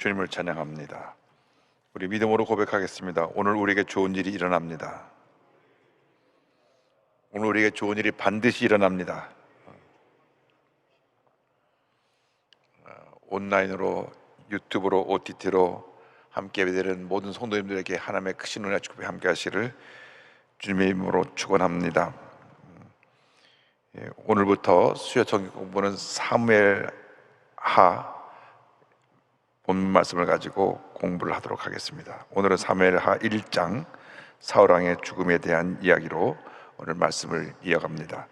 주님을 찬양합니다. 우리 믿음으로 고백하겠습니다. 오늘 우리에게 좋은 일이 일어납니다. 오늘 우리에게 좋은 일이 반드시 일어납니다. 온라인으로, 유튜브로, OTT로 함께 예배드리는 모든 성도님들에게 하나님의 크신 은혜와 축복이 함께 하시기를 주님의 이름으로 축원합니다. 오늘부터 수요 정기 공부는 사무엘하 본문 말씀을 가지고 공부를 하도록 하겠습니다. 오늘은 사무엘하 1장 사울 왕의 죽음에 대한 이야기로 오늘 말씀을 이어갑니다.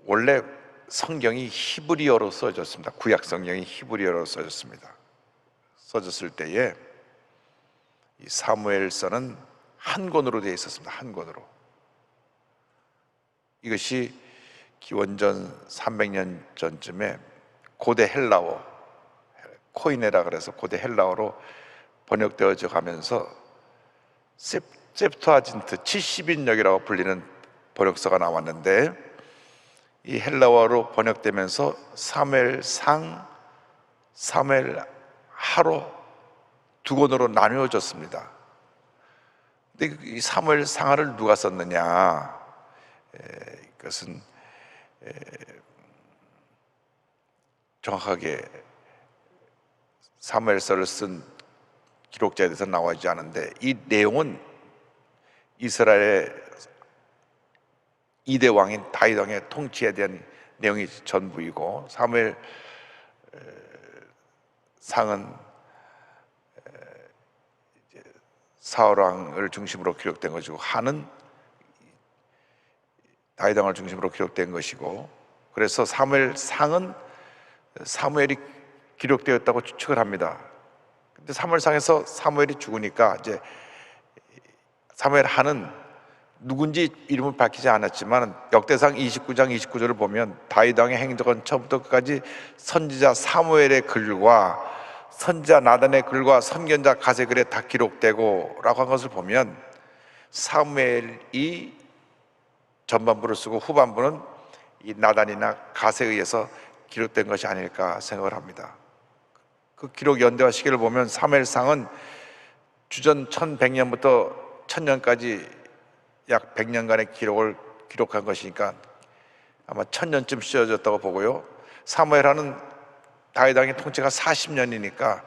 원래 성경이 히브리어로 써졌습니다. 구약 성경이 히브리어로 써졌습니다. 써졌을 때에 이 사무엘서는 한 권으로 되어 있었습니다. 한 권으로. 이것이 기원전 300년 전쯤에 고대 헬라어, 코이네라 그래서 고대 헬라어로 번역되어져 가면서 셉투아진트 70인역이라고 불리는 번역서가 나왔는데, 이 헬라어로 번역되면서 사무엘상, 사무엘하로 두 권으로 나누어졌습니다. 근데 이 사무엘상하를 누가 썼느냐? 이것은 정확하게 사무엘서를 쓴 기록자에 대해서 나와 있지 않은데, 이 내용은 이스라엘의 2대 왕인 다윗 왕의 통치에 대한 내용이 전부이고, 사무엘 상은 사울 왕을 중심으로 기록된 것이고, 하는 다윗 왕을 중심으로 기록된 것이고, 그래서 사무엘 상은 사무엘이 기록되었다고 추측을 합니다. 근데 사무엘상에서 사무엘이 죽으니까 이제 사무엘 하는 누군지 이름을 밝히지 않았지만, 역대상 29장 29절을 보면 다윗 왕의 행적은 처음부터 끝까지 선지자 사무엘의 글과 선지자 나단의 글과 선견자 가세 글에 다 기록되고 라고 한 것을 보면, 사무엘이 전반부를 쓰고 후반부는 이 나단이나 가세에 의해서 기록된 것이 아닐까 생각을 합니다. 그 기록 연대와 시기를 보면 사무엘상은 주전 1100년부터 1000년까지 약 100년간의 기록을 기록한 것이니까 아마 1000년쯤 씌워졌다고 보고요. 사무엘하는 다윗 왕의 통치가 40년이니까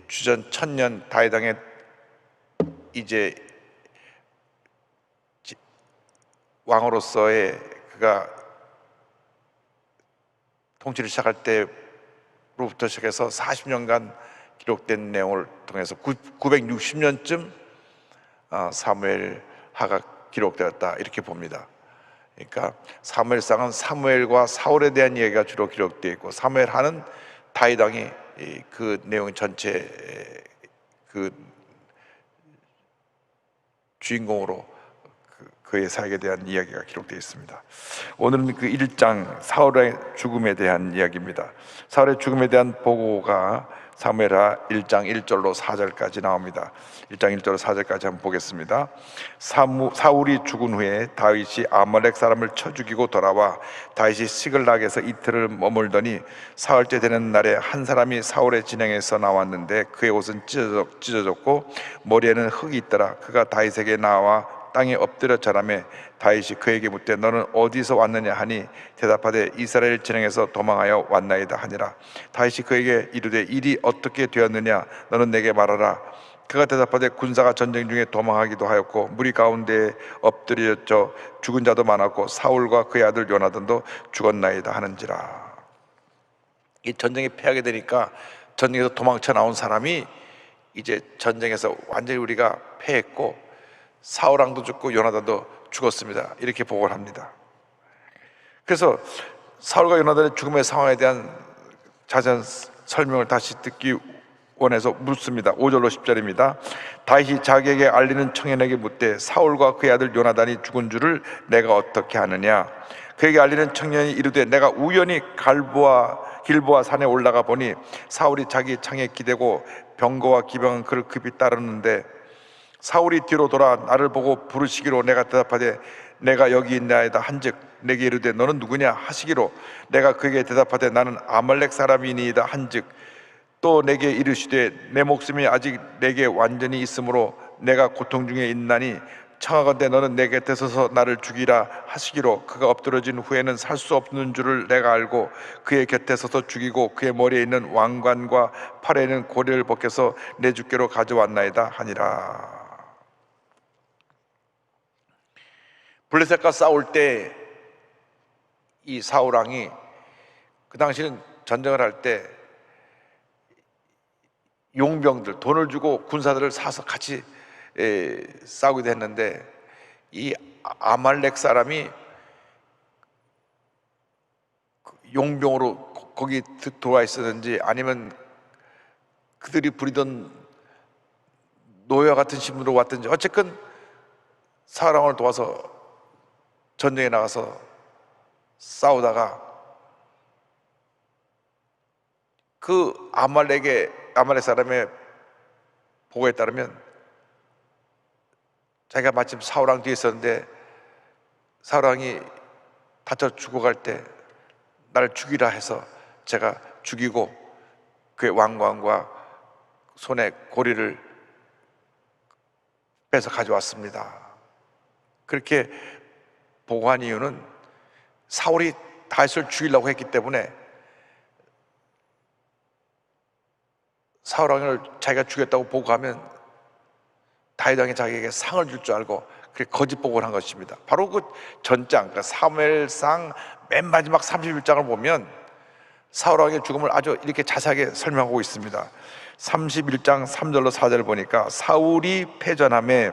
주전 1000년 다윗 왕의 이제 왕으로서의 그가 통치를 시작할 때로부터 시작해서 40년간 기록된 내용을 통해서 960년쯤 사무엘하가 기록되었다, 이렇게 봅니다. 그러니까 사무엘상은 사무엘과 사울에 대한 이야기가 주로 기록되어 있고, 사무엘하는 다윗 왕이 그 내용 전체 그 주인공으로 그의 사역에 대한 이야기가 기록되어 있습니다. 오늘은 그 1장 사울의 죽음에 대한 이야기입니다. 사울의 죽음에 대한 보고가 사무엘하 1장 1절로 4절까지 나옵니다. 1장 1절로 4절까지 한번 보겠습니다. 사울이 죽은 후에 다윗이 아말렉 사람을 쳐 죽이고 돌아와 다윗이 시글락에서 이틀을 머물더니 사흘째 되는 날에 한 사람이 사울의 진영에서 나왔는데 그의 옷은 찢어졌고 머리에는 흙이 있더라. 그가 다윗에게 나와 땅에 엎드려 절하매 다윗이 그에게 묻되 너는 어디서 왔느냐 하니 대답하되 이스라엘 진영에서 도망하여 왔나이다 하니라. 다윗이 그에게 이르되 일이 어떻게 되었느냐 너는 내게 말하라. 그가 대답하되 군사가 전쟁 중에 도망하기도 하였고 무리 가운데에 엎드려져 죽은 자도 많았고 사울과 그의 아들 요나단도 죽었나이다 하는지라. 이 전쟁에 패하게 되니까 전쟁에서 도망쳐 나온 사람이 이제 전쟁에서 완전히 우리가 패했고 사울 왕도 죽고 요나단도 죽었습니다, 이렇게 보고를 합니다. 그래서 사울과 요나단의 죽음의 상황에 대한 자세한 설명을 다시 듣기 원해서 묻습니다. 5절로 10절입니다. 다윗이 자기에게 알리는 청년에게 묻되 사울과 그의 아들 요나단이 죽은 줄을 내가 어떻게 아느냐. 그에게 알리는 청년이 이르되 내가 우연히 길보아 산에 올라가 보니 사울이 자기 창에 기대고 병거와 기병은 그를 급히 따르는데 사울이 뒤로 돌아 나를 보고 부르시기로 내가 대답하되 내가 여기 있나이다 한즉 내게 이르되 너는 누구냐 하시기로 내가 그에게 대답하되 나는 아말렉 사람이니이다 한즉 또 내게 이르시되 내 목숨이 아직 내게 완전히 있으므로 내가 고통 중에 있나니 청하건대 너는 내 곁에 서서 나를 죽이라 하시기로 그가 엎드러진 후에는 살 수 없는 줄을 내가 알고 그의 곁에 서서 죽이고 그의 머리에 있는 왕관과 팔에 있는 고리를 벗겨서 내 주께로 가져왔나이다 하니라. 블레셋과 싸울 때 이 사울 왕이 그 당시는 전쟁을 할 때 용병들 돈을 주고 군사들을 사서 같이 싸우기도 했는데 이 아말렉 사람이 용병으로 거기 들어와 있었는지 아니면 그들이 부리던 노예 같은 신분으로 왔든지 어쨌든 사울 왕을 도와서 전쟁에 나가서 싸우다가 그 아말렉 사람의 보고에 따르면 자기가 마침 사울 왕 뒤에 있었는데 사울 왕이 다쳐 죽어갈 때 나를 죽이라 해서 제가 죽이고 그의 왕관과 손에 고리를 빼서 가져왔습니다. 그렇게 보고한 이유는 사울이 다윗을 죽이려고 했기 때문에 사울 왕을 자기가 죽였다고 보고하면 다윗 왕이 자기에게 상을 줄 줄 알고 그렇게 거짓 보고를 한 것입니다. 바로 그 전장, 그러니까 사무엘상 맨 마지막 31장을 보면 사울 왕의 죽음을 아주 이렇게 자세하게 설명하고 있습니다. 31장 3절로 4절을 보니까 사울이 패전함에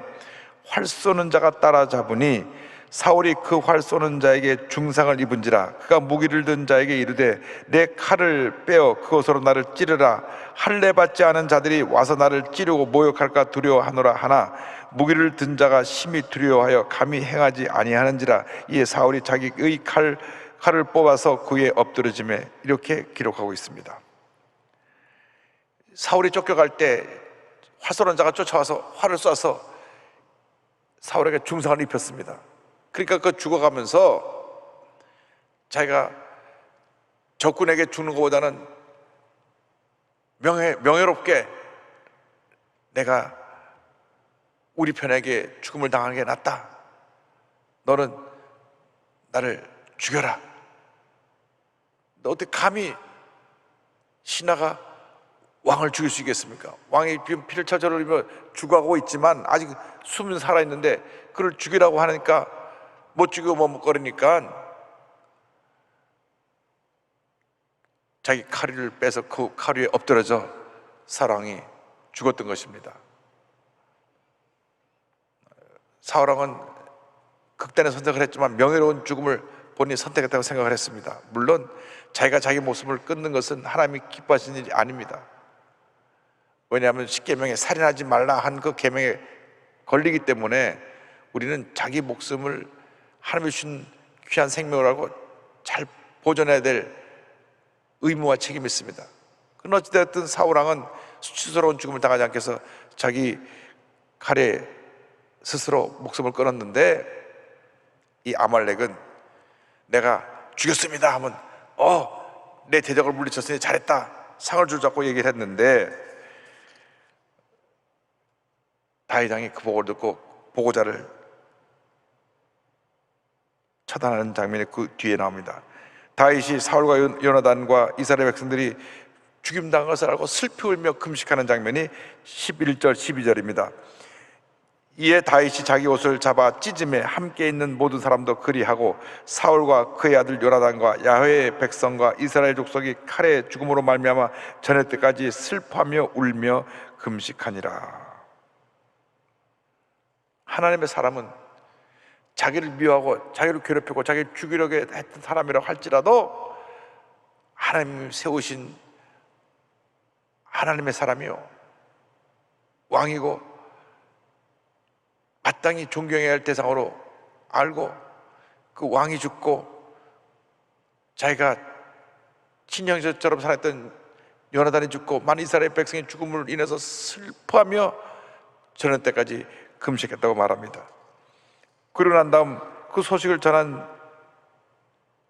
활 쏘는 자가 따라잡으니 사울이 그 활 쏘는 자에게 중상을 입은지라 그가 무기를 든 자에게 이르되 내 칼을 빼어 그것으로 나를 찌르라 할례 받지 않은 자들이 와서 나를 찌르고 모욕할까 두려워하노라 하나 무기를 든 자가 심히 두려워하여 감히 행하지 아니하는지라 이에 사울이 자기의 칼을 뽑아서 그에 엎드러짐에 이렇게 기록하고 있습니다. 사울이 쫓겨갈 때 활 쏘는 자가 쫓아와서 활을 쏴서 사울에게 중상을 입혔습니다. 그러니까 그 죽어가면서 자기가 적군에게 죽는 것보다는 명예롭게 내가 우리 편에게 죽음을 당하는 게 낫다. 너는 나를 죽여라. 너 어떻게 감히 신하가 왕을 죽일 수 있겠습니까? 왕이 피를 차저로 흘리며 죽어가고 있지만 아직 숨은 살아있는데 그를 죽이라고 하니까 못 죽이고 머뭇거리니까 자기 칼을 빼서 그 칼 위에 엎드려져 사울왕이 죽었던 것입니다. 사울왕은 극단의 선택을 했지만 명예로운 죽음을 본인이 선택했다고 생각을 했습니다. 물론 자기가 자기 목숨을 끊는 것은 하나님이 기뻐하시는 일이 아닙니다. 왜냐하면 십계명에 살인하지 말라 한 그 계명에 걸리기 때문에 우리는 자기 목숨을 하나님이 주신 귀한 생명을 알고 잘 보존해야 될 의무와 책임이 있습니다. 그러나 어찌되었든 사울왕은 수치스러운 죽음을 당하지 않기 위해서 자기 칼에 스스로 목숨을 끊었는데 이 아말렉은 내가 죽였습니다 하면 내 대적을 물리쳤으니 잘했다 상을 주자고 얘기를 했는데 다윗 왕이 그 보고를 듣고 보고자를 처단하는 장면이 그 뒤에 나옵니다. 다윗이 사울과 요나단과 이스라엘 백성들이 죽임당한 것을 알고 슬피 울며 금식하는 장면이 11절 12절입니다. 이에 다윗이 자기 옷을 잡아 찢음에 함께 있는 모든 사람도 그리하고 사울과 그의 아들 요나단과 야훼의 백성과 이스라엘 족속이 칼의 죽음으로 말미암아 저녁 때까지 슬퍼하며 울며 금식하니라. 하나님의 사람은 자기를 미워하고 자기를 괴롭히고 자기를 죽이려고 했던 사람이라고 할지라도 하나님이 세우신 하나님의 사람이요 왕이고 마땅히 존경해야 할 대상으로 알고 그 왕이 죽고 자기가 친형제처럼 살았던 요나단이 죽고 많은 이스라엘 백성의 죽음을 인해서 슬퍼하며 저녁 때까지 금식했다고 말합니다. 그러고 난 다음 그 소식을 전한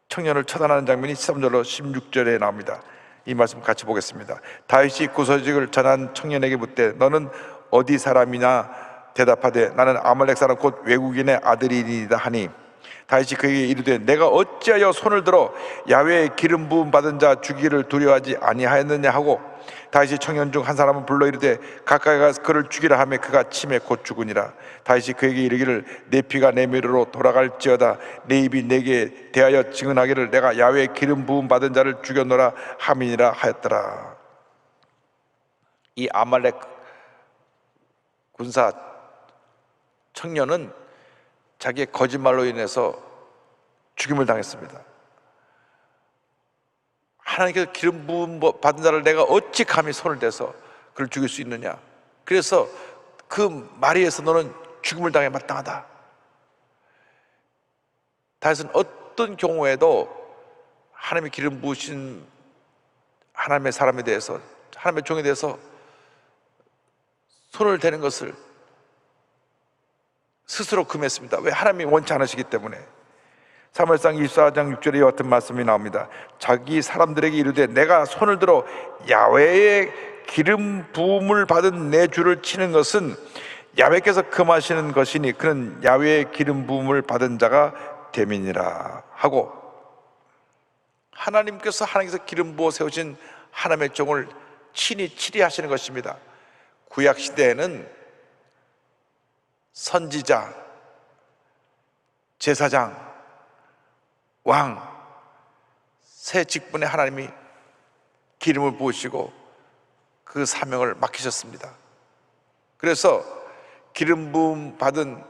청년을 처단하는 장면이 13절로 16절에 나옵니다. 이 말씀 같이 보겠습니다. 다윗이 그 소식을 전한 청년에게 묻되 너는 어디 사람이냐 대답하되 나는 아말렉 사람 곧 외국인의 아들이니이다 하니 다윗이 그에게 이르되 내가 어찌하여 손을 들어 야훼의 기름 부음 받은 자 죽이기를 두려워하지 아니하였느냐 하고 다윗이 청년 중 한 사람을 불러 이르되 가까이 가서 그를 죽이라 하매 그가 침에 곧 죽으니라. 다윗이 그에게 이르기를 내 피가 내 묘로 돌아갈지어다 내 입이 내게 대하여 증언하기를 내가 야훼의 기름 부음 받은 자를 죽였노라 함이니라 하였더라. 이 아말렉 군사 청년은 자기의 거짓말로 인해서 죽임을 당했습니다. 하나님께서 기름 부음 받은 자를 내가 어찌 감히 손을 대서 그를 죽일 수 있느냐. 그래서 그 말에 의해서 너는 죽임을 당해 마땅하다. 다윗은 어떤 경우에도 하나님의 기름 부으신 하나님의 사람에 대해서, 하나님의 종에 대해서 손을 대는 것을 스스로 금했습니다. 왜? 하나님이 원치 않으시기 때문에. 사무엘상 24장 6절에 이와 같은 말씀이 나옵니다. 자기 사람들에게 이르되 내가 손을 들어 야훼의 기름 부음을 받은 내 주를 치는 것은 야훼께서 금하시는 것이니 그는 야훼의 기름 부음을 받은 자가 됨이니라 하고, 하나님께서 기름 부어 세우신 하나님의 종을 친히 치리하시는 것입니다. 구약 시대에는 선지자, 제사장, 왕, 세 직분에 하나님이 기름을 부으시고 그 사명을 맡기셨습니다. 그래서 기름 부음 받은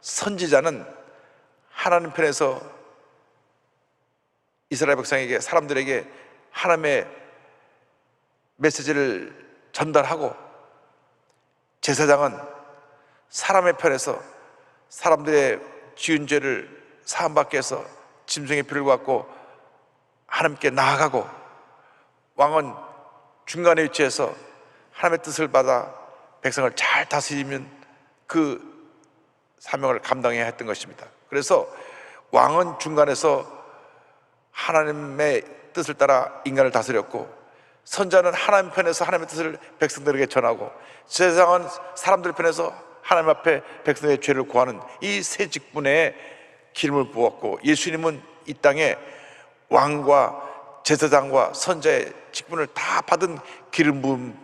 선지자는 하나님 편에서 이스라엘 백성에게, 사람들에게 하나님의 메시지를 전달하고, 제사장은 사람의 편에서 사람들의 지은 죄를 사함받게 해서 짐승의 피를 갖고 하나님께 나아가고, 왕은 중간에 위치해서 하나님의 뜻을 받아 백성을 잘 다스리면 그 사명을 감당해야 했던 것입니다. 그래서 왕은 중간에서 하나님의 뜻을 따라 인간을 다스렸고, 선자는 하나님 편에서 하나님의 뜻을 백성들에게 전하고, 제사장은 사람들 편에서 하나님 앞에 백성의 죄를 구하는 이 세 직분에 기름을 부었고, 예수님은 이 땅에 왕과 제사장과 선자의 직분을 다 받은 기름 부음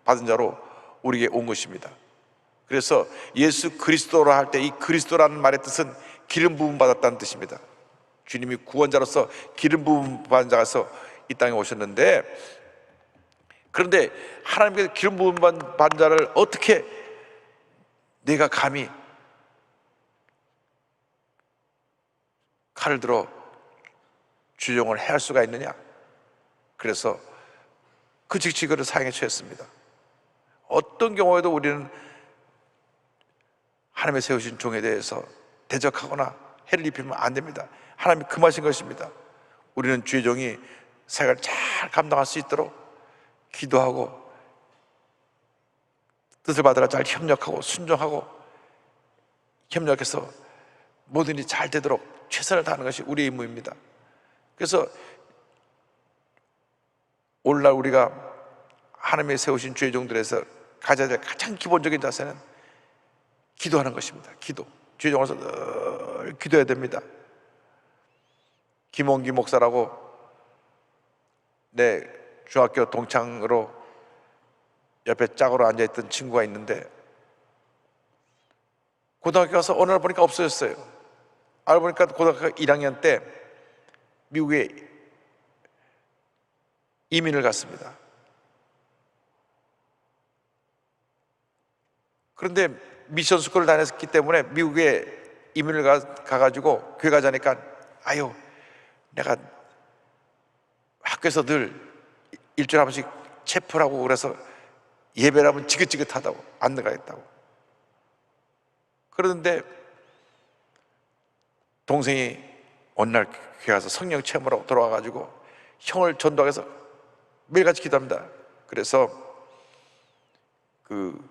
받은 자로 우리에게 온 것입니다. 그래서 예수 그리스도라 할 때 이 그리스도라는 말의 뜻은 기름 부음 받았다는 뜻입니다. 주님이 구원자로서 기름 부음 받은 자가서 이 땅에 오셨는데, 그런데 하나님께서 기름 부음 받은 자를 어떻게 내가 감히 칼을 들어 주종을 해할 수가 있느냐? 그래서 그 즉시 그를 사형에 처했습니다. 어떤 경우에도 우리는 하나님의 세우신 종에 대해서 대적하거나 해를 입히면 안 됩니다. 하나님이 금하신 것입니다. 우리는 주의 종이 사역을 잘 감당할 수 있도록 기도하고 뜻을 받으라 잘 협력하고 순종하고 협력해서 모든 일이 잘 되도록 최선을 다하는 것이 우리의 임무입니다. 그래서 오늘날 우리가 하나님의 세우신 주의 종들에서 가져야 될 가장 기본적인 자세는 기도하는 것입니다. 기도. 주의 종으로서 늘 기도해야 됩니다. 김홍기 목사라고 내 중학교 동창으로 옆에 짝으로 앉아있던 친구가 있는데, 고등학교 가서 어느 날 보니까 없어졌어요. 알고 보니까 고등학교 1학년 때 미국에 이민을 갔습니다. 그런데 미션 스쿨을 다녔기 때문에 미국에 이민을 가가지고 교회 가자니까, 아유, 내가 학교에서 늘 일주일에 한 번씩 체프라고 그래서 예배를 하면 지긋지긋하다고 안 나가겠다고. 그러는데 동생이 어느 날 교회 가서 성령 체험하러 돌아와가지고 형을 전도하기 위해서 매일같이 기도합니다. 그래서 그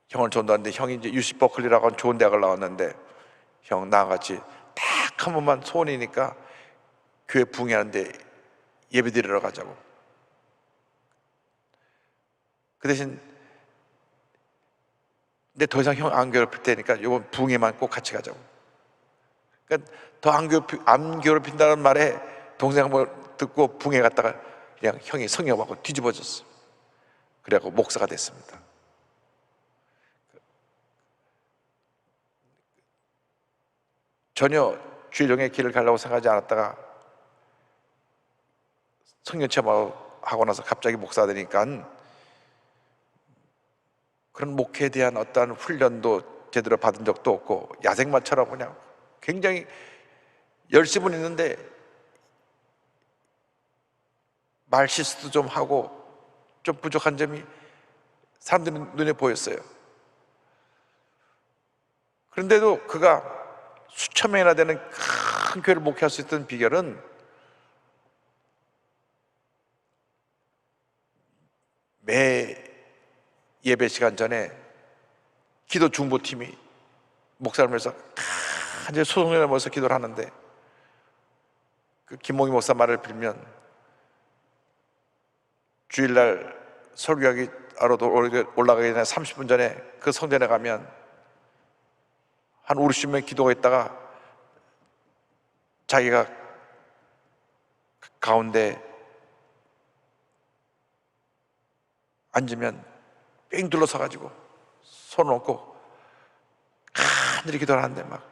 형을 전도하는데, 형이 이제 UC 버클리라고 하는 좋은 대학을 나왔는데 형 나와 같이 딱 한 번만 소원이니까 교회 부흥하는데 예배 드리러 가자고. 그 대신 근데 더 이상 형 안 괴롭힐 테니까 이번 부흥에만 꼭 같이 가자고. 그러니까 더 안 괴롭힌다는 말에 동생 한번 듣고 부흥에 갔다가 그냥 형이 성령받고 뒤집어졌어. 그래갖고 목사가 됐습니다. 전혀 주일종의 길을 가려고 생각하지 않았다가 성령 체험하고 나서 갑자기 목사가 되니까 그런 목회에 대한 어떠한 훈련도 제대로 받은 적도 없고 야생마처럼 그냥 굉장히 열심은 있는데 말 실수도 좀 하고 좀 부족한 점이 사람들 눈에 보였어요. 그런데도 그가 수천 명이나 되는 큰 교회를 목회할 수 있던 비결은 매 예배 시간 전에 기도 중보팀이 목사를 위해서 간절히 소송을 모여서 기도를 하는데 그 김몽희 목사 말을 빌면 주일날 설교하기 올라가기 전에 30분 전에 그 성전에 가면 한 50명 기도가 있다가 자기가 가운데 앉으면 뺑 둘러서가지고 손을 얹고 간절히 기도를 하는데 막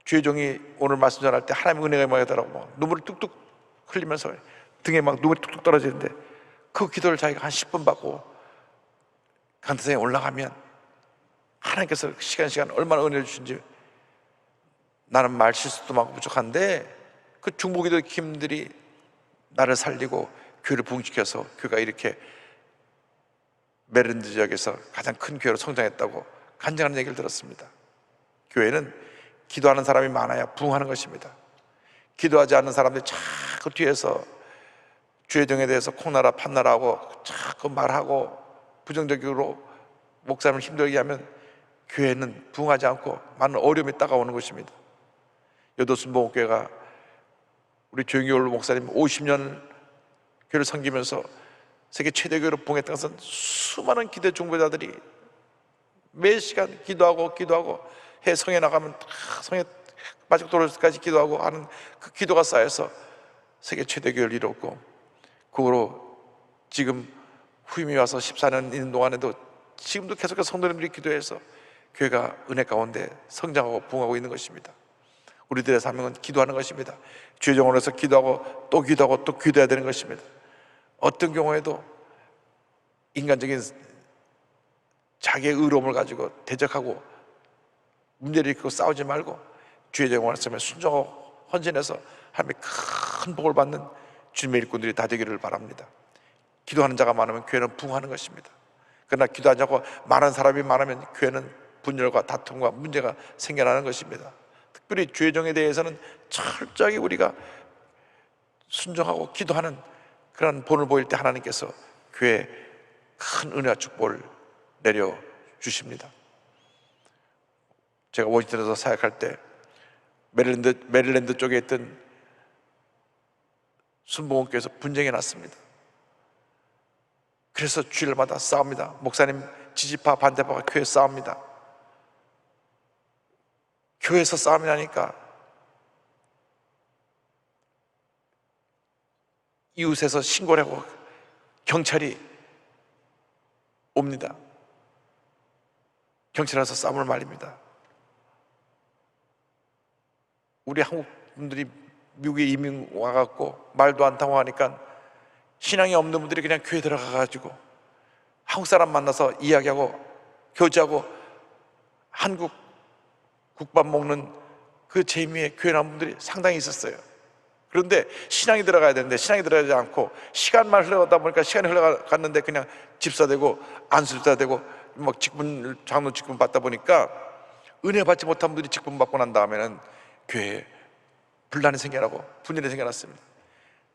주의 종이 오늘 말씀 전할 때 하나님의 은혜가 임하더라고 막 눈물을 뚝뚝 흘리면서 등에 막 눈물이 뚝뚝 떨어지는데 그 기도를 자기가 한 10분 받고 강대상에 올라가면 하나님께서 시간 얼마나 은혜를 주신지 나는 말 실수도 많고 부족한데 그 중보기도 팀들이 나를 살리고 교회를 부흥시켜서 교회가 이렇게 메릴랜드 지역에서 가장 큰 교회로 성장했다고 간증하는 얘기를 들었습니다. 교회는 기도하는 사람이 많아야 부흥하는 것입니다. 기도하지 않는 사람들이 자꾸 뒤에서 주의 종에 대해서 콩나라 판나라하고 자꾸 말하고 부정적으로 목사님을 힘들게 하면 교회는 부흥하지 않고 많은 어려움이 따가오는 것입니다. 여도순복음교회가 우리 조영기 목사님 50년 교회를 섬기면서 세계 최대 교회로 부흥했던 것은 수많은 기대 중보자들이 매 시간 기도하고 해 성에 나가면 성에 마지막 도로까지 기도하고 하는 그 기도가 쌓여서 세계 최대 교회를 이뤘고 그 후로 지금 후임이 와서 14년 있는 동안에도 지금도 계속해서 성도님들이 기도해서 교회가 은혜 가운데 성장하고 부흥하고 있는 것입니다. 우리들의 사명은 기도하는 것입니다. 주의 종으로서 기도하고 또 기도해야 되는 것입니다. 어떤 경우에도 인간적인 자기의 의로움을 가지고 대적하고 문제를 일으키고 싸우지 말고 주의 종을 쓰며 순종하고 헌신해서 하나님의 큰 복을 받는 주님의 일꾼들이 다 되기를 바랍니다. 기도하는 자가 많으면 교회는 부흥하는 것입니다. 그러나 기도하지 않고 많은 사람이 많으면 교회는 분열과 다툼과 문제가 생겨나는 것입니다. 특별히 주의 종에 대해서는 철저하게 우리가 순종하고 기도하는 그런 본을 보일 때 하나님께서 교회에 큰 은혜와 축복을 내려주십니다. 제가 워싱턴에서 사역할 때 메릴랜드 쪽에 있던 순복음교회에서 분쟁이 났습니다. 그래서 주일마다 싸웁니다. 목사님 지지파 반대파가 교회 싸웁니다. 교회에서 싸움이 나니까 이웃에서 신고를 하고 경찰이 옵니다. 경찰 와서 싸움을 말립니다. 우리 한국 분들이 미국에 이민 와갖고 말도 안 통하고 하니까 신앙이 없는 분들이 그냥 교회 들어가가지고 한국 사람 만나서 이야기하고 교제하고 한국 국밥 먹는 그 재미에 교회 나온 분들이 상당히 있었어요. 그런데 신앙이 들어가야 되는데 신앙이 들어가지 않고 시간만 흘러가다 보니까 시간이 흘러갔는데 그냥 집사되고 안수집사되고 막 장로 직분 받다 보니까 은혜 받지 못한 분들이 직분 받고 난 다음에는 교회에 분란이 생겨나고 분열이 생겨났습니다.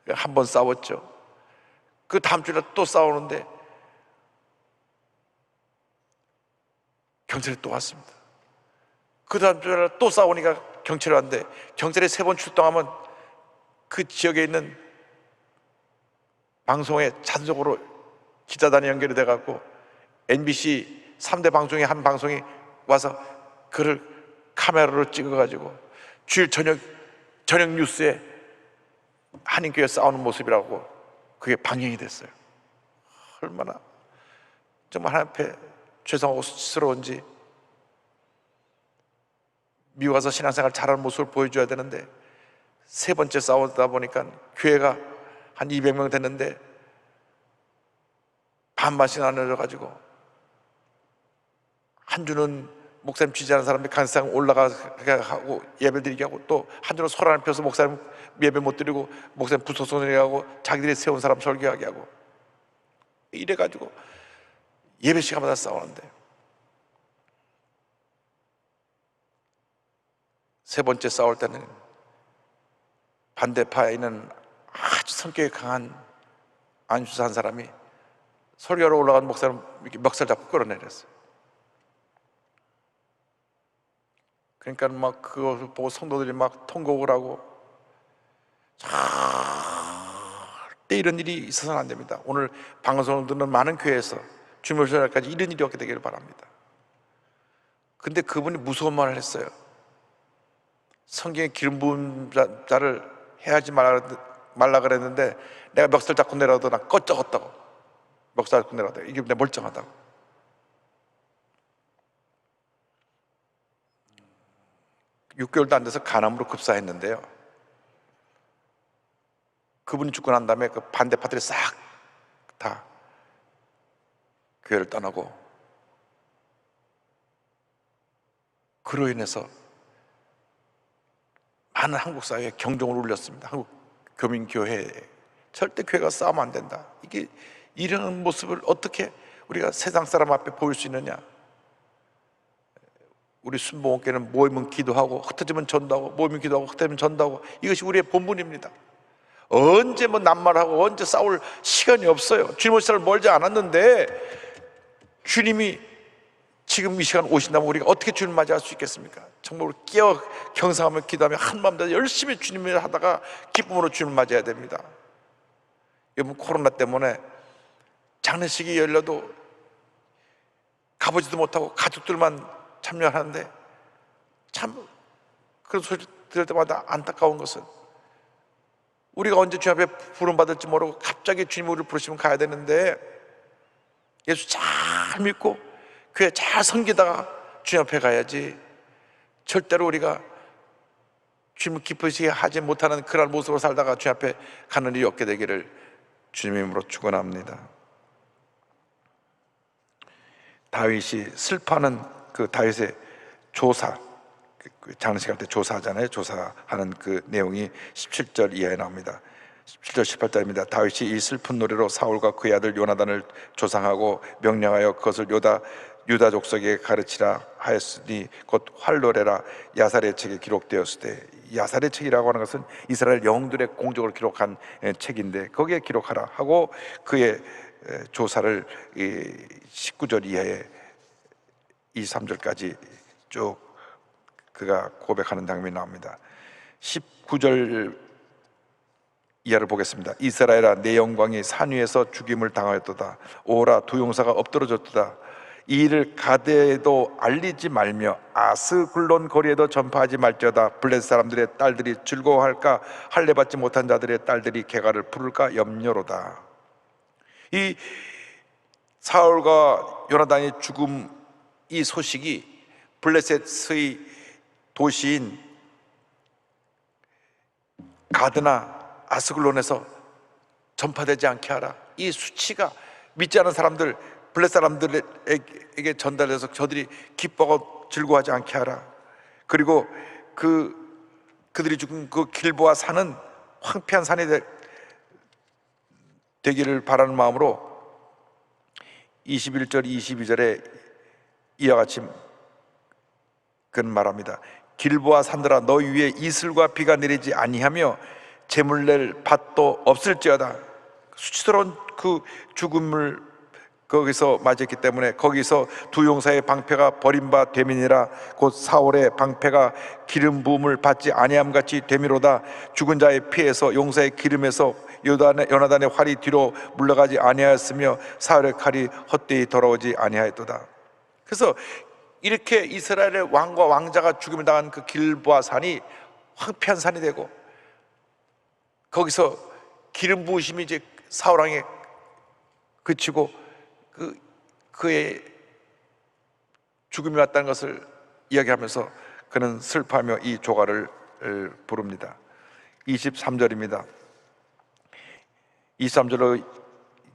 한 번 싸웠죠. 그 다음 주에 또 싸우는데 경찰이 또 왔습니다. 그 다음 주에 또 싸우니까 경찰이 왔는데, 경찰이 3번 출동하면 그 지역에 있는 방송에 자동적으로 기자단이 연결이 돼갖고 MBC 3대 방송의 한 방송이 와서 그를 카메라로 찍어가지고 주일 저녁 뉴스에 한인교회 싸우는 모습이라고 그게 방영이 됐어요. 얼마나 정말 하나님 앞에 죄송하고 수치스러운지. 미국 와서 신앙생활 잘하는 모습을 보여줘야 되는데 3번째 싸우다 보니까 교회가 한 200명 됐는데 반반씩 나눠져가지고 한 주는 목사님 지지하는 사람들이 간상 올라가고 예배 드리게 하고, 또 한 주는 소란을 펴서 목사님 예배 못 드리고 목사님 부속선을 하고 자기들이 세운 사람 설교하게 하고, 이래가지고 예배 시간마다 싸우는데, 3번째 싸울 때는 반대파에 있는 아주 성격이 강한 안주사 한 사람이 설교하러 올라간 목사님 이렇게 멱살 잡고 끌어내렸어요. 그러니까 막 그것을 보고 성도들이 막 통곡을 하고, 절대 이런 일이 있어서는 안 됩니다. 오늘 방송을 듣는 많은 교회에서 주물절까지 이런 일이 없게 되기를 바랍니다. 근데 그분이 무서운 말을 했어요. 성경에 기름 부은 자를 해하지 말라 그랬는데 내가 멱살 잡고 내려도 나 꺼쩍었다고. 멱살 잡고 내려도 이게 내 멀쩡하다고. (6개월도) 안 돼서 간암으로 급사했는데요, 그분이 죽고 난 다음에 그 반대파들이 싹 다 교회를 떠나고, 그로 인해서 많은 한국 사회에 경종을 울렸습니다. 한국 교민교회에 절대 교회가 싸우면 안 된다. 이게 이런 모습을 어떻게 우리가 세상 사람 앞에 보일 수 있느냐. 우리 순복음교회는 모이면 기도하고 흩어지면 전도하고, 모이면 기도하고 흩어지면 전도하고, 이것이 우리의 본분입니다. 언제 뭐 낱말하고 언제 싸울 시간이 없어요. 주님 오실 날 멀지 않았는데 주님이 지금 이 시간 오신다면 우리가 어떻게 주님 맞이할 수 있겠습니까? 정말 우리 깨어 경상하며 기도하며 한마음 다해 열심히 주님을 하다가 기쁨으로 주님을 맞이해야 됩니다. 여러분, 코로나 때문에 장례식이 열려도 가보지도 못하고 가족들만 참여하는데, 참 그런 소리 들을 때마다 안타까운 것은, 우리가 언제 주님 앞에 부름받을지 모르고 갑자기 주님 우리를 부르시면 가야 되는데, 예수 잘 믿고 교회 잘 섬기다가 주님 앞에 가야지, 절대로 우리가 주님을 기쁘시게 하지 못하는 그런 모습으로 살다가 주님 앞에 가는 일이 없게 되기를 주님의 이름으로 축원합니다. 다윗이 슬퍼하는 그 다윗의 조사, 장례식할 때 조사하잖아요. 조사하는 그 내용이 17절 이하에 나옵니다. 17절 18절입니다. 다윗이 이 슬픈 노래로 사울과 그의 아들 요나단을 조상하고 명령하여 그것을 유다 족속에게 가르치라 하였으니 곧 활노래라 야살의 책에 기록되었을 때, 야살의 책이라고 하는 것은 이스라엘 영웅들의 공적을 기록한 책인데 거기에 기록하라 하고, 그의 조사를 19절 이하에 23절까지 쭉 그가 고백하는 장면이 나옵니다. 19절 이하를 보겠습니다. 이스라엘아, 내 영광이 산 위에서 죽임을 당하였도다. 오라, 두 용사가 엎드러졌도다. 이 일을 가데에도 알리지 말며 아스글론 거리에도 전파하지 말지어다. 블레셋 사람들의 딸들이 즐거워할까? 할례 받지 못한 자들의 딸들이 개가를 부를까 염려로다. 이 사울과 요나단의 죽음, 이 소식이 블레셋의 도시인 가드나 아스글론에서 전파되지 않게 하라. 이 수치가 믿지 않은 사람들, 블레셋 사람들에게 전달해서 저들이 기뻐하고 즐거워하지 않게 하라. 그리고 그들이 죽은 그 길보아 산은 황폐한 산이 되기를 바라는 마음으로 21절 22절에 이와 같이 그는 말합니다. 길보아 산들아, 너 위에 이슬과 비가 내리지 아니하며 재물 낼 밭도 없을지어다. 수치스러운 그 죽음을 거기서 맞았기 때문에 거기서 두 용사의 방패가 버림바 되민이라. 곧 사울의 방패가 기름 부음을 받지 아니함 같이 되미로다. 죽은 자의 피에서 용사의 기름에서 요나단의 활이 뒤로 물러가지 아니하였으며 사울의 칼이 헛되이 돌아오지 아니하였도다. 그래서 이렇게 이스라엘의 왕과 왕자가 죽임을 당한 그 길보아 산이 황폐한 산이 되고, 거기서 기름 부으심이 이제 사울 왕에 그치고 그의 죽음이 왔다는 것을 이야기하면서 그는 슬퍼하며 이 조가를 부릅니다. 23절입니다. 23절로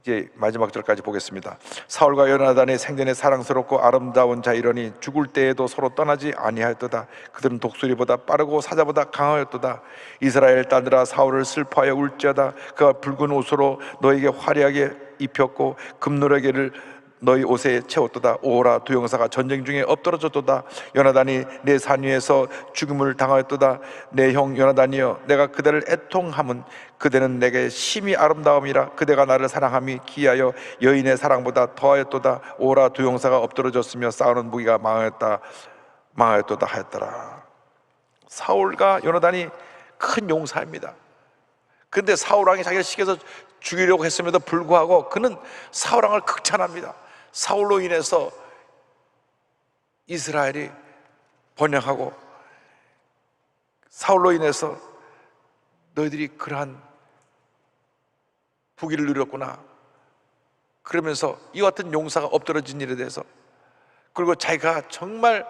이제 마지막 절까지 보겠습니다. 사울과 요나단의 생전에 사랑스럽고 아름다운 자이러니 죽을 때에도 서로 떠나지 아니하였도다. 그들은 독수리보다 빠르고 사자보다 강하였도다. 이스라엘 딸들아, 사울을 슬퍼하여 울지어다. 그가 붉은 옷으로 너에게 화려하게 입혔고 금노래개를 너희 옷에 채웠도다. 오호라, 두 용사가 전쟁 중에 엎드러졌도다. 요나단이 내 산 위에서 죽음을 당하였도다. 내 형 요나단이여, 내가 그대를 애통함은 그대는 내게 심히 아름다움이라. 그대가 나를 사랑함이 기하여 여인의 사랑보다 더하였도다. 오호라, 두 용사가 엎드러졌으며 싸우는 무기가 망하였도다 하였더라. 사울과 요나단이 큰 용사입니다. 그런데 사울 왕이 자기를 시켜서 죽이려고 했음에도 불구하고 그는 사울 왕을 극찬합니다. 사울로 인해서 이스라엘이 번영하고, 사울로 인해서 너희들이 그러한 부귀를 누렸구나, 그러면서 이와 같은 용사가 엎드러진 일에 대해서, 그리고 자기가 정말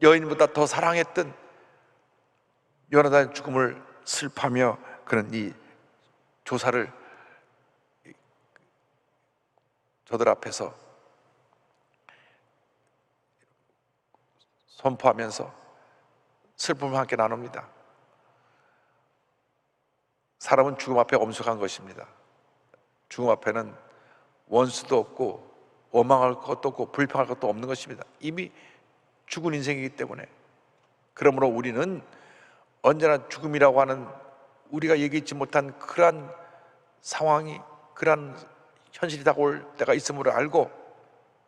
여인보다 더 사랑했던 요나단의 죽음을 슬퍼하며 그는 이 조사를 저들 앞에서 선포하면서 슬픔을 함께 나눕니다. 사람은 죽음 앞에 엄숙한 것입니다. 죽음 앞에는 원수도 없고 원망할 것도 없고 불평할 것도 없는 것입니다. 이미 죽은 인생이기 때문에. 그러므로 우리는 언제나 죽음이라고 하는 우리가 얘기하지 못한 그러한 상황이, 그러한 현실이 다가올 때가 있음을 알고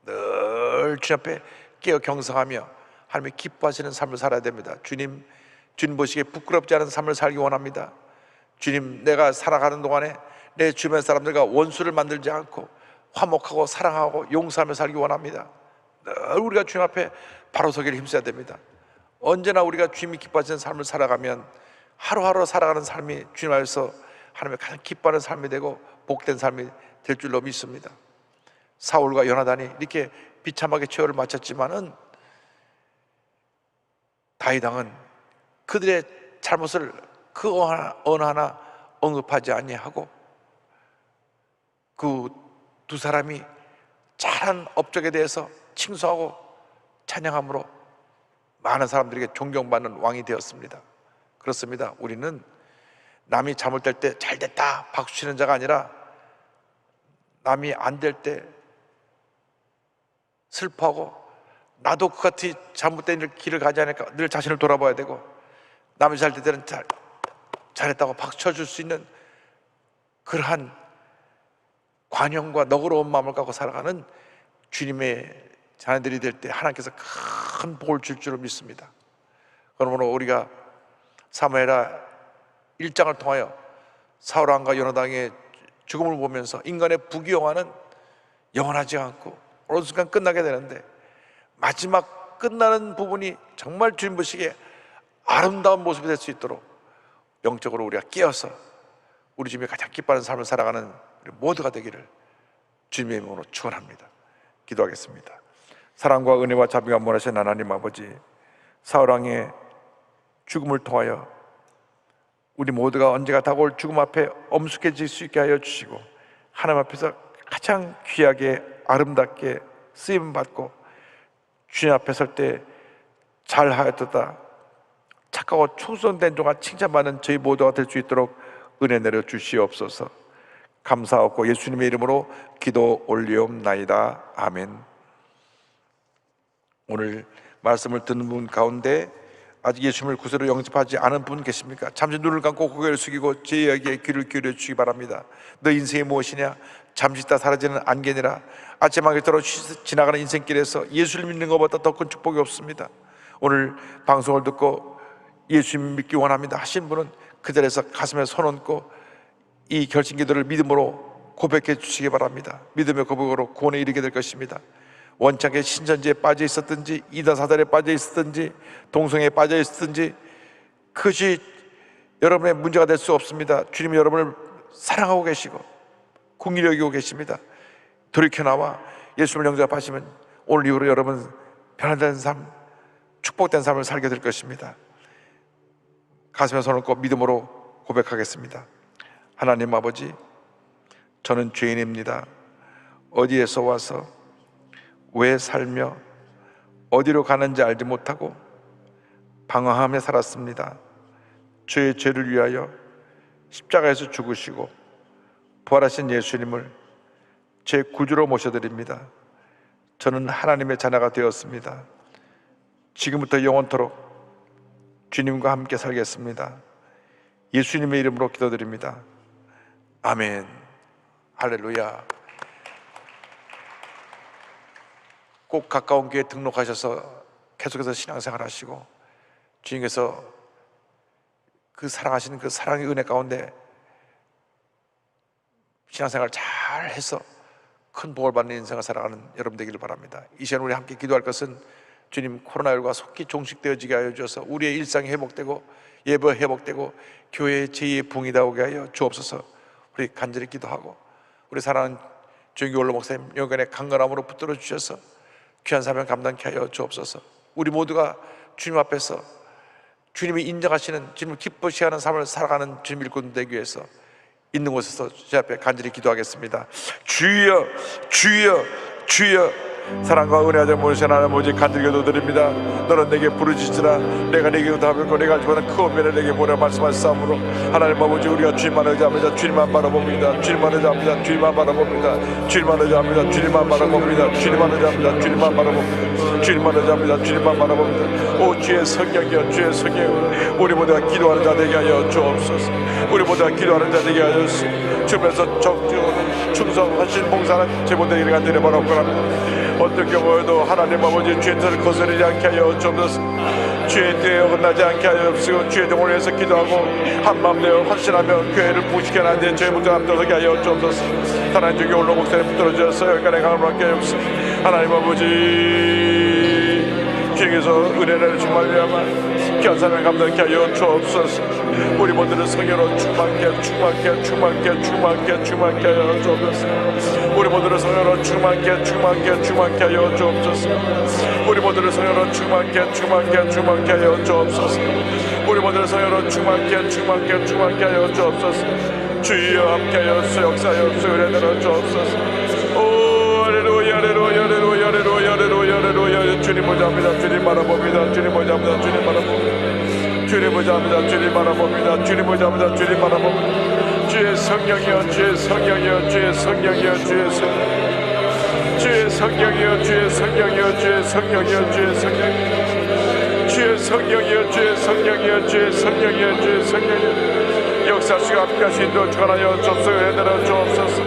늘 주님 앞에 깨어 경성하며 하나님이 기뻐하시는 삶을 살아야 됩니다. 주님 보시기에 부끄럽지 않은 삶을 살기 원합니다. 주님, 내가 살아가는 동안에 내 주변 사람들과 원수를 만들지 않고 화목하고 사랑하고 용서하며 살기 원합니다. 늘 우리가 주님 앞에 바로 서기를 힘써야 됩니다. 언제나 우리가 주님이 기뻐하시는 삶을 살아가면 하루하루 살아가는 삶이 주님 앞에서 하나님의 가장 기뻐하는 삶이 되고 복된 삶이 될 줄로 믿습니다. 사울과 요나단이 이렇게 비참하게 최후를 마쳤지만은 다윗 왕은 그들의 잘못을 그 어느 하나 언급하지 아니하고 그 두 사람이 잘한 업적에 대해서 칭송하고 찬양함으로 많은 사람들에게 존경받는 왕이 되었습니다. 그렇습니다. 우리는 남이 잘못될 때 잘됐다 박수 치는 자가 아니라 남이 안 될 때 슬퍼하고 나도 그같이 잘못된 길을 가지 않을까 늘 자신을 돌아봐야 되고, 남이 잘 될 때는 잘했다고 박수 쳐줄 수 있는 그러한 관용과 너그러운 마음을 갖고 살아가는 주님의 자녀들이 될 때 하나님께서 큰 복을 줄 줄을 믿습니다. 그러므로 우리가 사무엘하 1장을 통하여 사울 왕과 요나단의 죽음을 보면서 인간의 부귀영화는 영원하지 않고 어느 순간 끝나게 되는데, 마지막 끝나는 부분이 정말 주님 보시기에 아름다운 모습이 될 수 있도록 영적으로 우리가 깨어서 우리 주님이 가장 기뻐하는 삶을 살아가는 우리 모두가 되기를 주님의 이름으로 축원합니다. 기도하겠습니다. 사랑과 은혜와 자비가 원하신 하나님 아버지, 사울 왕의 죽음을 통하여 우리 모두가 언제가 다가올 죽음 앞에 엄숙해질 수 있게 하여 주시고, 하나님 앞에서 가장 귀하게 아름답게 쓰임받고 주님 앞에 설 때 잘하였도다, 착하고 충성된 종아 칭찬받는 저희 모두가 될 수 있도록 은혜 내려 주시옵소서. 감사하고 예수님의 이름으로 기도 올리옵나이다. 아멘. 오늘 말씀을 듣는 분 가운데 아직 예수님을 구세로 영접하지 않은 분 계십니까? 잠시 눈을 감고 고개를 숙이고 제 이야기에 귀를 기울여 주시기 바랍니다. 너 인생이 무엇이냐? 잠시 있다 사라지는 안개니라. 아침하게 들어 지나가는 인생길에서 예수를 믿는 것보다 더 큰 축복이 없습니다. 오늘 방송을 듣고 예수님 믿기 원합니다 하신 분은 그 자리에서 가슴에 손 얹고 이 결심기도를 믿음으로 고백해 주시기 바랍니다. 믿음의 고백으로 구원에 이르게 될 것입니다. 원창에 신천지에 빠져 있었든지 이다사달에 빠져 있었든지 동성애에 빠져 있었든지 그것이 여러분의 문제가 될 수 없습니다. 주님이 여러분을 사랑하고 계시고 긍휼히 여기고 계십니다. 돌이켜 나와 예수님을 영접하시면 오늘 이후로 여러분 변화된 삶, 축복된 삶을 살게 될 것입니다. 가슴에 손을 얹고 믿음으로 고백하겠습니다. 하나님 아버지, 저는 죄인입니다. 어디에서 와서 왜 살며 어디로 가는지 알지 못하고 방황하며 살았습니다. 저의 죄를 위하여 십자가에서 죽으시고 부활하신 예수님을 제 구주로 모셔드립니다. 저는 하나님의 자녀가 되었습니다. 지금부터 영원토록 주님과 함께 살겠습니다. 예수님의 이름으로 기도드립니다. 아멘. 할렐루야. 꼭 가까운 교회에 등록하셔서 계속해서 신앙생활 하시고 주님께서 그 사랑하시는 그 사랑의 은혜 가운데 신앙생활 잘 해서 큰 복을 받는 인생을 살아가는 여러분 되기를 바랍니다. 이 시간 우리 함께 기도할 것은 주님 코로나19가 속히 종식되어지게 하여 주셔서 우리의 일상이 회복되고 예배가 회복되고 교회의 제2의 붕이 나오게 하여 주옵소서. 우리 간절히 기도하고 우리 사랑하는 조영기 원로 목사님 영간의 강건함으로 붙들어 주셔서 귀한 사명 감당케 하여 주옵소서. 우리 모두가 주님 앞에서 주님이 인정하시는 주님을 기뻐시하는 삶을 살아가는 주님 일꾼 되기 위해서 있는 곳에서 주 앞에 간절히 기도하겠습니다. 주여 주여 주여. 사랑과 은혜와 모신 하나님 아버지 간절히 기도드립니다. 너는 내게 부르짖으라 내가 내게 응답하고 내가 알지 못한 그 은혜를 내게 보라 말씀하시사오므로 하나님 아버지 우리가 주님만 의지합니다. 주님만 바라봅니다. 주님만 의지합니다. 주님만 바라봅니다. 주님만 의지합니다. 주님만 바라봅니다. 주님만 의지합니다. 주님만 바라봅니다. 주님만 의지합니다. 주님만 바라봅니다. 오 주의 성령이여 주의 성령, 우리 모두가 기도하는 자 되게 하여 주옵소서. 우리 모두가 기도하는 자 되게 하여 주옵소서. 주변에서 적중 충성하신 봉사는 제본되기를 간절히 바라옵니다. 어떤 경우에도 하나님 아버지 주의 뜻을 거스르지 않게 하여 주옵소서. 주의 뜻에 어긋나지 않게 하여 주옵소서. 주의 종을 위해서 기도하고 한마음 되어 헌신하며 교회를 부식해 나는데 저희 모두 앞서서게 하여 주옵소서. 하나님 주의 원로 목사님 붙들어 주셔서 여기까지 강을 받게 하여 주옵소서. 하나님 아버지 주님께서 은혜를 충만하야만 귀한 사명 감당케 하여 주옵소서. 우리 모두를 성령으로 충만케 하여 주옵소서. 우리 모두를 성령으로 충만케 하여 주옵소서. 우리 모두를 성령으로 충만케 하여 주옵소서. 우리 모두를 성령으로 충만케 하여 주옵소서. 주여 함께하여 역사하여 은혜를 주옵소서. 오 할렐루야 할렐루야 할렐루야 할렐루야 할렐루야. 주님 보자합니다. 주님 바라봅니다. 주님 보자합니다. 주님 바라봅니다. 주님 보자합니다. 주님 바라봅니다. 주님 보자합니다. 주님 바라봅니다. 주의 성령이여 주의 성령이여 주의 성령이여 주의 성령, 주의 성령이여 주의 성령이여 주의 성령이여 주의 성령, 주의 성령이여 주의 성령이여 주의 성령이여 주의 성령이여. 역사시가 앞까지 인도 주관하여 주옵소서. 해달라 주옵소서.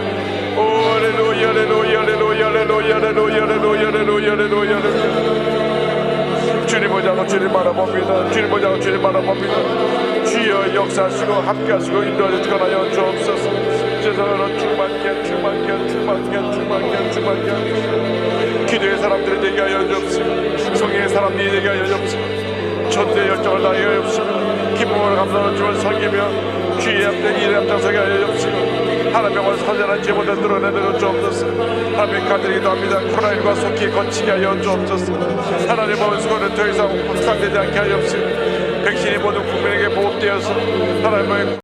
오 할렐루야 할렐루야 할렐루야 할렐루야 할렐루야 할렐루야 할렐루야. 주님 보자고 주님 바라봅니다. 주님 보자고 주님 바라봅니다. 주여 역사하시고 함께하시고 인도하여 주관하여 주옵소서. 죄송하노 충만케 기도의 사람들이 되게 하여 주옵소서. 성령의 사람들이 되게 하여 주옵소서. 전도의 열정을 다하여 주옵소서. 기쁨으로 감사를 주면 섬기며 주의 앞에 일에 앞장서게 하여 주옵소서. 하나님의 선전한 제보를 드러내는 주옵소서. 하나님 간절히 기도합니다. 코로나19가 속히 거치게 하여 주옵소서. 하나님 아버지 수고는 더 이상 확산되지 않게 하여 주옵소서. 백신이 모든 국민에게 보급되어서 하나님의